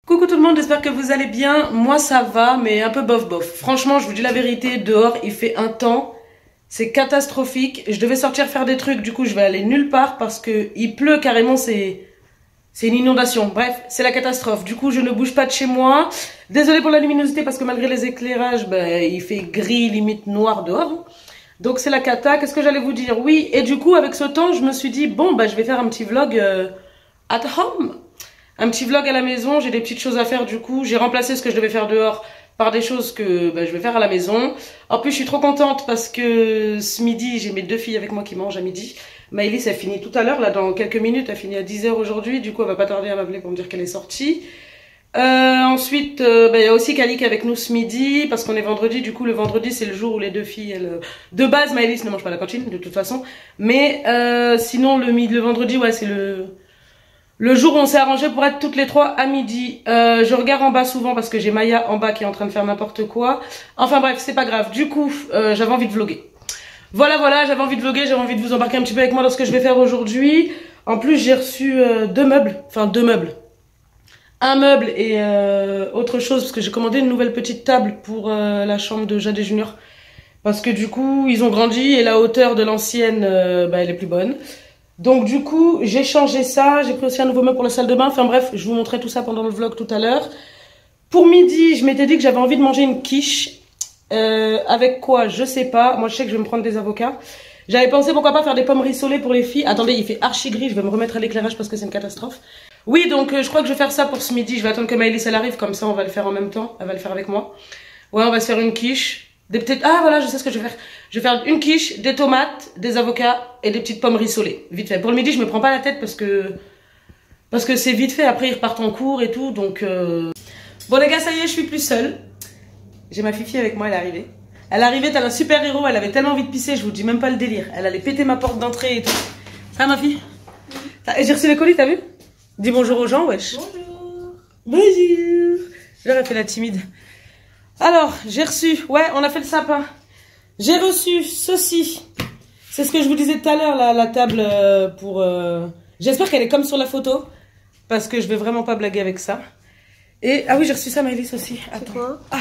Coucou tout le monde, j'espère que vous allez bien. Moi ça va, mais un peu bof bof. Franchement, je vous dis la vérité, dehors il fait un temps, c'est catastrophique. Je devais sortir faire des trucs, du coup je vais aller nulle part parce que il pleut carrément, c'est une inondation. Bref, c'est la catastrophe. Du coup je ne bouge pas de chez moi. Désolée pour la luminosité parce que malgré les éclairages, il fait gris, limite noir dehors. Donc c'est la cata. Qu'est-ce que j'allais vous dire? Oui, et du coup avec ce temps, je me suis dit, bon je vais faire un petit vlog at home. Un petit vlog à la maison, j'ai des petites choses à faire du coup. J'ai remplacé ce que je devais faire dehors par des choses que je vais faire à la maison. En plus, je suis trop contente parce que ce midi, j'ai mes deux filles avec moi qui mangent à midi. Maëlys, elle finit tout à l'heure, là, dans quelques minutes. Elle finit à 10 h aujourd'hui. Du coup, elle va pas tarder à m'appeler pour me dire qu'elle est sortie. Ensuite, il y a aussi Kalik avec nous ce midi parce qu'on est vendredi. Du coup, le vendredi, c'est le jour où les deux filles, elles... De base, Maëlys ne mange pas à la cantine, de toute façon. Mais sinon, le vendredi, ouais, c'est le jour où on s'est arrangé pour être toutes les trois à midi. Je regarde en bas souvent parce que j'ai Maya en bas qui est en train de faire n'importe quoi. Enfin bref, c'est pas grave. Du coup, j'avais envie de vlogger. Voilà, j'avais envie de vlogger, j'avais envie de vous embarquer un petit peu avec moi dans ce que je vais faire aujourd'hui. En plus, j'ai reçu deux meubles. Un meuble et autre chose parce que j'ai commandé une nouvelle petite table pour la chambre de Jade et Junior. Parce que du coup, ils ont grandi et la hauteur de l'ancienne, elle est plus bonne. Donc du coup, j'ai changé ça, j'ai pris aussi un nouveau meuble pour la salle de bain. Enfin bref, je vous montrerai tout ça pendant le vlog tout à l'heure. Pour midi, je m'étais dit que j'avais envie de manger une quiche. Avec quoi, je sais pas. Moi, je sais que je vais me prendre des avocats. J'avais pensé pourquoi pas faire des pommes rissolées pour les filles. Attendez, il fait archi gris, je vais me remettre à l'éclairage parce que c'est une catastrophe. Oui, donc je crois que je vais faire ça pour ce midi. Je vais attendre que Maëlys elle arrive, comme ça on va le faire en même temps. Elle va le faire avec moi. Ouais, on va se faire une quiche. Des petites... Ah voilà, je sais ce que je vais faire. Je vais faire une quiche, des tomates, des avocats et des petites pommes rissolées. Vite fait. Pour le midi, je me prends pas la tête parce que c'est vite fait. Après, ils repartent en cours et tout. Donc bon les gars, ça y est, je suis plus seule. J'ai ma fifi avec moi, elle est arrivée. Elle est arrivée, t'as un super héros. Elle avait tellement envie de pisser, je vous dis même pas le délire. Elle allait péter ma porte d'entrée et tout. Ça ma fille? J'ai reçu les colis, t'as vu? Dis bonjour aux gens, wesh. Bonjour. Bonjour. Là, elle fait la timide. Alors, j'ai reçu, ouais, on a fait le sapin. J'ai reçu ceci. C'est ce que je vous disais tout à l'heure, la table pour... J'espère qu'elle est comme sur la photo. Parce que je vais vraiment pas blaguer avec ça. Et, ah oui, j'ai reçu ça, Maëlys aussi. Attends. Quoi? Ah,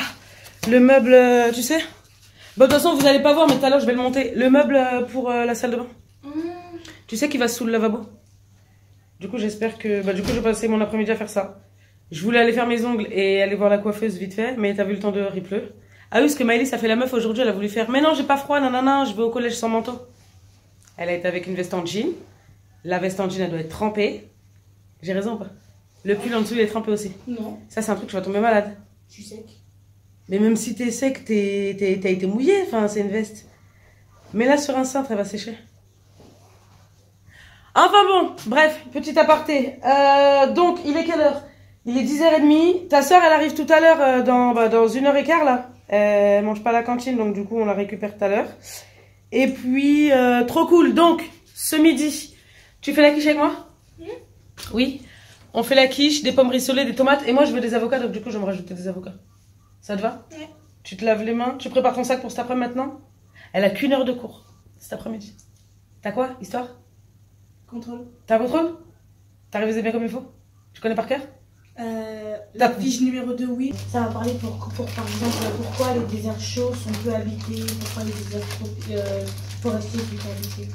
le meuble, tu sais? Bon, de toute façon, vous allez pas voir, mais tout à l'heure, je vais le monter. Le meuble pour la salle de bain. Tu sais qu'il va sous le lavabo. Du coup, j'espère que... du coup, je vais passer mon après-midi à faire ça. Je voulais aller faire mes ongles et aller voir la coiffeuse vite fait, mais t'as vu le temps dehors, il pleut. Ah oui, parce que Maëlys a fait la meuf aujourd'hui, elle a voulu faire. Mais non, j'ai pas froid, nanana, je vais au collège sans manteau. Elle a été avec une veste en jean. La veste en jean, elle doit être trempée. J'ai raison ou pas? Le pull en dessous, il est trempé aussi. Non. Ça, c'est un truc, je vais tomber malade. Je suis sec. Mais même si t'es sec, t'as été mouillé, enfin, c'est une veste. Mais là, sur un cintre, elle va sécher. Enfin bon, bref, petit aparté. Donc, il est quelle heure? Il est 10 h 30. Ta soeur, elle arrive tout à l'heure dans 1 h 15 là. Elle mange pas à la cantine, donc du coup, on la récupère tout à l'heure. Et puis, trop cool. Donc, ce midi, tu fais la quiche avec moi? Oui. On fait la quiche, des pommes rissolées, des tomates. Et moi, je veux des avocats, donc du coup, je vais me rajouter des avocats. Ça te va? Ouais. Tu te laves les mains? Tu prépares ton sac pour cet après-midi maintenant? Elle a qu'1 heure de cours cet après-midi. T'as quoi? Histoire? Contrôle. T'as un contrôle? T'as révisé bien comme il faut? Tu connais par cœur? La fiche numéro 2, oui. Ça va parler pour par exemple, pourquoi les déserts chauds sont peu habités, pourquoi les déserts forestiers sont peu habités.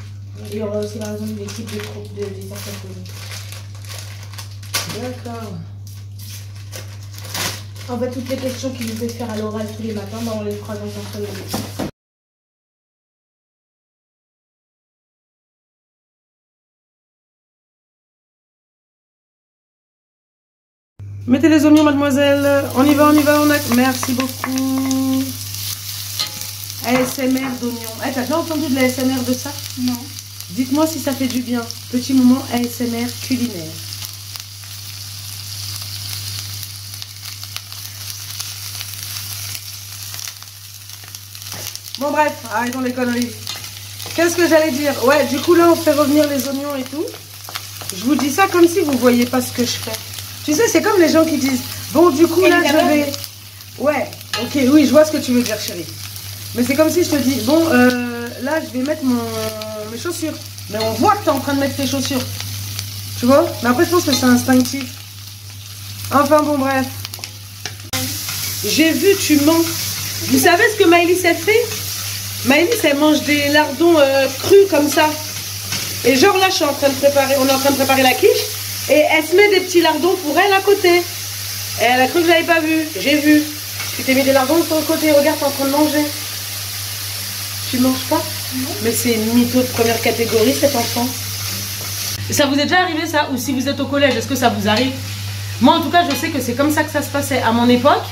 Et il y aura aussi la raison des types de déserts connus. D'accord. En fait, toutes les questions qu'ils nous fait faire à l'oral tous les matins, on les fera dans un seul moment. Mettez les oignons, mademoiselle. On y va, on a... Merci beaucoup. ASMR d'oignons. T'as déjà entendu de l'ASMR de ça? Non. Dites-moi si ça fait du bien. Petit moment ASMR culinaire. Bon bref, arrêtons les conneries. Qu'est-ce que j'allais dire? Ouais, du coup là on fait revenir les oignons et tout. Je vous dis ça comme si vous voyez pas ce que je fais. Tu sais, c'est comme les gens qui disent, bon du coup là je vais... Ouais, ok, oui, je vois ce que tu veux dire chérie. Mais c'est comme si je te dis, bon là je vais mettre mes chaussures. Mais on voit que tu es en train de mettre tes chaussures. Tu vois? Mais après je pense que c'est instinctif. Enfin bon, bref. J'ai vu, tu mens. Vous savez ce que Maëlys a fait? Maëlys, elle mange des lardons crus comme ça. Et genre là, je suis en train de préparer, on est en train de préparer la quiche. Et elle se met des petits lardons pour elle à côté. Et elle a cru que je l'avais pas vu. J'ai vu. Tu t'es mis des lardons sur le côté. Regarde, t'es en train de manger. Tu manges pas? Non. Mais c'est une mytho de première catégorie, cet enfant. Ça vous est déjà arrivé ça? Ou si vous êtes au collège, est-ce que ça vous arrive? Moi, en tout cas, je sais que c'est comme ça que ça se passait à mon époque.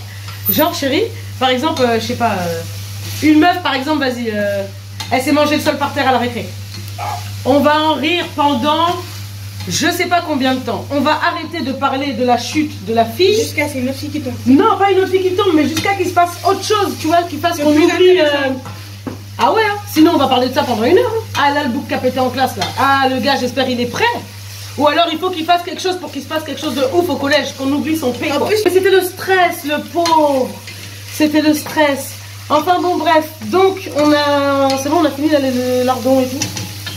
Genre, chérie, par exemple, je sais pas, une meuf, par exemple, vas-y, elle s'est mangée le sol par terre à la récré. On va en rire pendant je sais pas combien de temps. On va arrêter de parler de la chute de la fille. Jusqu'à c'est une autre fille qui tombe. Non, pas une autre fille qui tombe, mais jusqu'à qu'il se passe autre chose, tu vois, qu'il fasse qu'on oublie. Ah ouais, hein. Sinon on va parler de ça pendant une heure. Hein. Ah là, le bouc qui a pété en classe là. Ah, le gars, j'espère il est prêt. Ou alors il faut qu'il fasse quelque chose pour qu'il se passe quelque chose de ouf au collège, qu'on oublie son fait. Mais c'était le stress, le pauvre. C'était le stress. Enfin bon, bref. Donc, on a. C'est bon, on a fini le lardon et tout.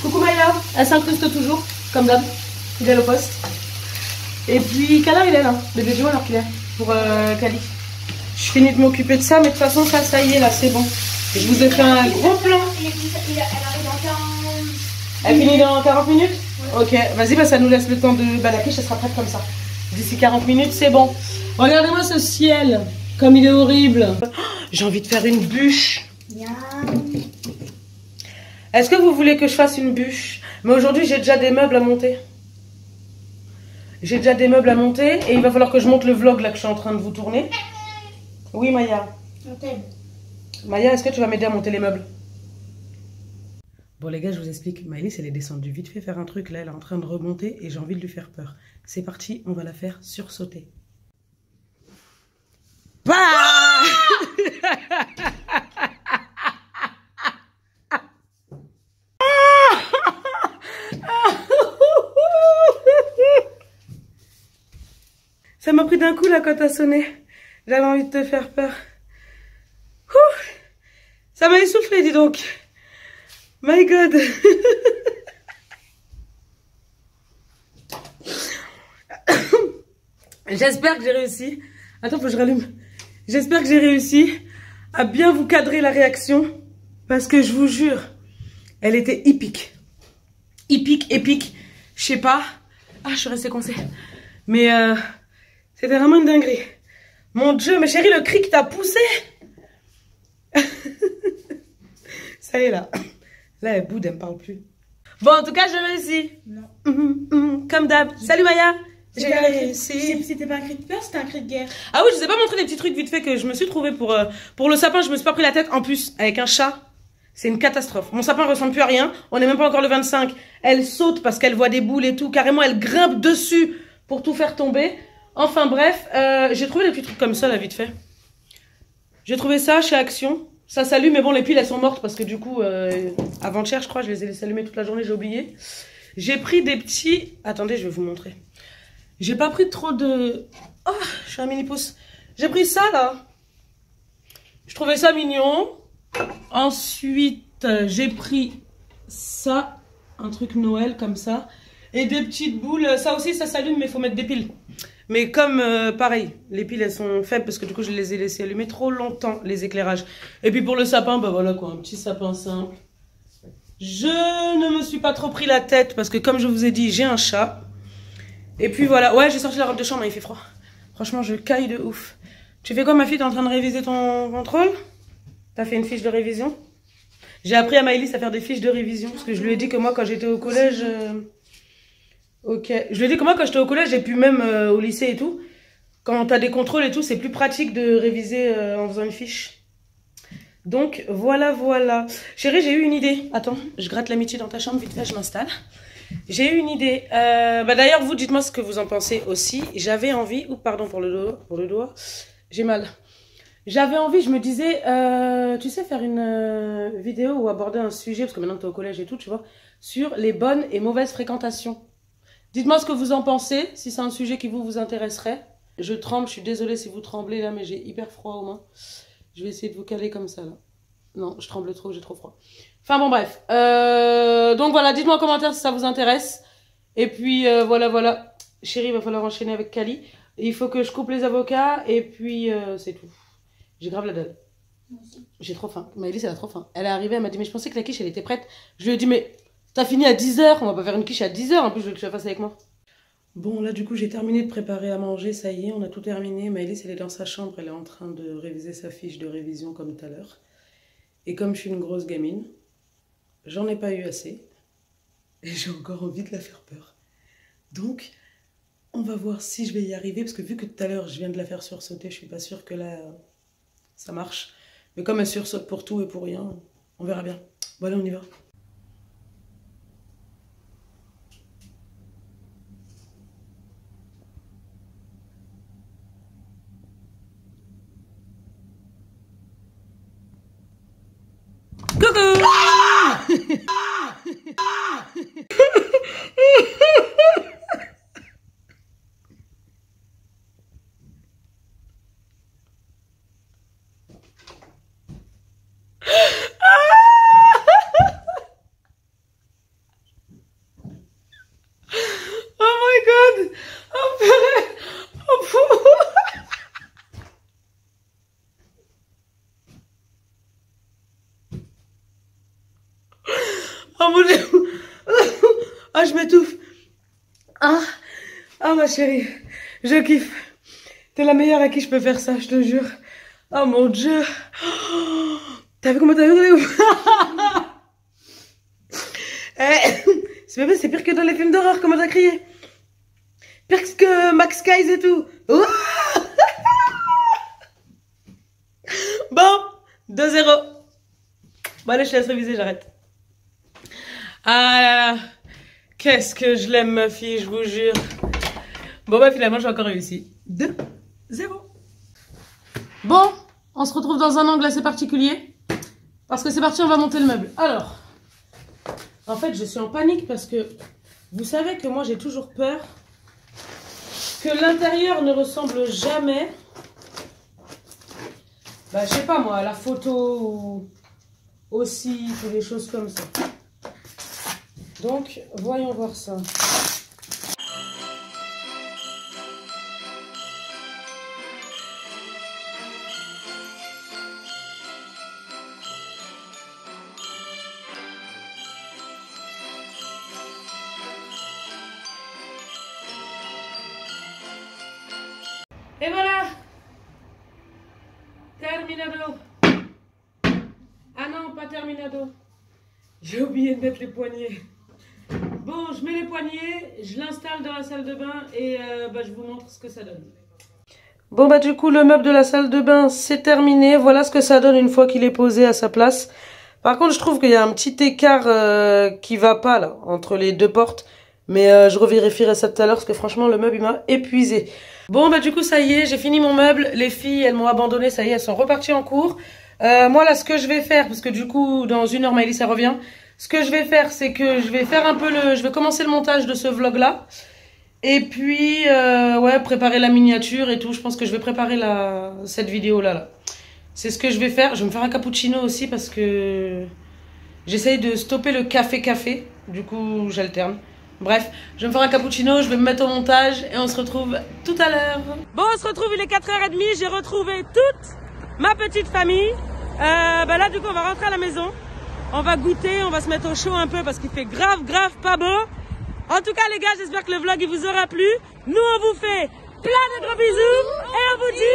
Coucou Maya, elle s'incruste toujours, comme d'hab. Fidèle au poste. Et puis, Kala, il est là. Le bébé, alors qu'il est pour Kali. Je finis de m'occuper de ça, mais de toute façon, ça y est, là, c'est bon. Je vous ai fait un gros plan. Elle arrive dans 40... Elle finit dans 40 minutes? Ouais. Ok, vas-y, bah, ça nous laisse le temps de. Bah, la quiche, elle sera prête comme ça. D'ici 40 minutes, c'est bon. Regardez-moi ce ciel, comme il est horrible. Oh, j'ai envie de faire une bûche. Est-ce que vous voulez que je fasse une bûche? Mais aujourd'hui, j'ai déjà des meubles à monter. J'ai déjà des meubles à monter et il va falloir que je monte le vlog là que je suis en train de vous tourner. Oui, Maya. Maya, est-ce que tu vas m'aider à monter les meubles? Bon les gars, je vous explique. Maëlys, elle est descendue vite fait faire un truc. Là, elle est en train de remonter et j'ai envie de lui faire peur. C'est parti, on va la faire sursauter. Bah ça m'a pris d'un coup là quand t'as sonné. J'avais envie de te faire peur. Ouh, ça m'a essoufflé, dis donc. My God. J'espère que j'ai réussi. Attends, faut que je rallume. J'espère que j'ai réussi à bien vous cadrer la réaction. Parce que je vous jure, elle était épique. Épique. Je sais pas. Ah, je suis restée coincée. Mais c'était vraiment une dinguerie. Mon Dieu, mais chérie, le cri que t'as poussé. Ça y est, là. Là, elle boude, elle me parle plus. Bon, en tout cas, j'ai réussi. Non. Comme d'hab. Salut, Maya. J'ai réussi. C'était pas un cri de peur, c'était un cri de guerre. Ah oui, je vous ai pas montré des petits trucs vite fait que je me suis trouvé pour le sapin. Je me suis pas pris la tête. En plus, avec un chat, c'est une catastrophe. Mon sapin ressemble plus à rien. On n'est même pas encore le 25. Elle saute parce qu'elle voit des boules et tout. Carrément, elle grimpe dessus pour tout faire tomber. Enfin bref, j'ai trouvé des petits trucs comme ça là vite fait. J'ai trouvé ça chez Action. Ça s'allume, mais bon, les piles elles sont mortes parce que du coup, avant-hier je crois, je les ai laissées allumer toute la journée, j'ai oublié. J'ai pris des petits... Attendez, je vais vous montrer. J'ai pas pris trop de... Oh, je suis un mini pouce. J'ai pris ça là. Je trouvais ça mignon. Ensuite, j'ai pris ça. Un truc Noël comme ça. Et des petites boules. Ça aussi, ça s'allume, mais il faut mettre des piles. Mais comme, pareil, les piles, elles sont faibles parce que du coup, je les ai laissées allumer trop longtemps, les éclairages. Et puis pour le sapin, bah voilà quoi, un petit sapin simple. Je ne me suis pas trop pris la tête parce que comme je vous ai dit, j'ai un chat. Et puis voilà, ouais, j'ai sorti la robe de chambre, il fait froid. Franchement, je caille de ouf. Tu fais quoi ma fille? T'es en train de réviser ton contrôle? T'as fait une fiche de révision? J'ai appris à Maëlys à faire des fiches de révision parce que je lui ai dit que moi, quand j'étais au collège... Ok, je lui ai dit que moi quand j'étais au collège et puis même au lycée et tout, quand t'as des contrôles et tout, c'est plus pratique de réviser en faisant une fiche. Donc voilà. Chérie, j'ai eu une idée. Attends, je gratte l'amitié dans ta chambre, vite fait, je m'installe. J'ai eu une idée. Bah d'ailleurs, vous dites-moi ce que vous en pensez aussi. J'avais envie, ou pardon pour le doigt, j'ai mal. J'avais envie, je me disais, tu sais, faire une vidéo ou aborder un sujet, parce que maintenant que t'es au collège et tout, tu vois, sur les bonnes et mauvaises fréquentations. Dites-moi ce que vous en pensez, si c'est un sujet qui vous intéresserait. Je tremble, je suis désolée si vous tremblez là, mais j'ai hyper froid aux mains. Je vais essayer de vous caler comme ça là. Non, je tremble trop, j'ai trop froid. Enfin bon bref. Donc voilà, dites-moi en commentaire si ça vous intéresse. Et puis voilà. Chérie, il va falloir enchaîner avec Kali. Il faut que je coupe les avocats et puis c'est tout. J'ai grave la dalle. J'ai trop faim. Maëlys, elle a trop faim. Elle est arrivée, elle m'a dit, mais je pensais que la quiche, elle était prête. Je lui ai dit, mais t'as fini à 10h, on va pas faire une quiche à 10h, en plus je veux que tu la fasses avec moi. Bon, là, du coup, j'ai terminé de préparer à manger, ça y est, on a tout terminé. Maëlys, elle est dans sa chambre, elle est en train de réviser sa fiche de révision comme tout à l'heure. Et comme je suis une grosse gamine, j'en ai pas eu assez. Et j'ai encore envie de la faire peur. Donc, on va voir si je vais y arriver, parce que vu que tout à l'heure, je viens de la faire sursauter, je suis pas sûre que là, ça marche. Mais comme elle sursaute pour tout et pour rien, on verra bien. Bon, allez, on y va. Coucou! Oh my god! Oh purée! Oh fou! Oh mon dieu! Ah, je m'étouffe! Ah ma chérie, je kiffe. T'es la meilleure à qui je peux faire ça, je te jure. Oh mon dieu! T'as vu comment t'as hurlé? C'est pire que dans les films d'horreur, comment t'as crié? Pire que Max Skies et tout. Bon, 2-0. Bon allez, je te laisse réviser, j'arrête. Ah là là, qu'est-ce que je l'aime ma fille, je vous jure. Bon bah finalement j'ai encore réussi. 2-0. Bon, on se retrouve dans un angle assez particulier. Parce que c'est parti, on va monter le meuble. Alors, en fait je suis en panique parce que vous savez que moi j'ai toujours peur que l'intérieur ne ressemble jamais, bah je sais pas moi, à la photo ou au site ou des choses comme ça. Donc, voyons voir ça. Et voilà! Terminado! Ah non, pas terminado. J'ai oublié de mettre les poignets. Bon, je mets les poignets, je l'installe dans la salle de bain et je vous montre ce que ça donne. Bon bah du coup le meuble de la salle de bain c'est terminé. Voilà ce que ça donne une fois qu'il est posé à sa place. Par contre je trouve qu'il y a un petit écart qui va pas là entre les deux portes. Mais je revérifierai ça tout à l'heure parce que franchement le meuble il m'a épuisé. Bon bah du coup ça y est, j'ai fini mon meuble. Les filles elles m'ont abandonné, ça y est, elles sont reparties en cours. Moi là ce que je vais faire, parce que du coup dans 1 heure Maëlys elle revient. Ce que je vais faire, c'est que je vais faire un peu je vais commencer le montage de ce vlog-là. Et puis, ouais, préparer la miniature et tout. Je pense que je vais préparer cette vidéo-là. Là. C'est ce que je vais faire. Je vais me faire un cappuccino aussi parce que j'essaye de stopper le café. Du coup, j'alterne. Bref, je vais me faire un cappuccino, je vais me mettre au montage et on se retrouve tout à l'heure. Bon, on se retrouve, il est 4h30. J'ai retrouvé toute ma petite famille. Là, du coup, on va rentrer à la maison. On va goûter, on va se mettre au chaud un peu parce qu'il fait grave pas beau. En tout cas les gars, j'espère que le vlog il vous aura plu. Nous on vous fait plein de gros bisous et on vous dit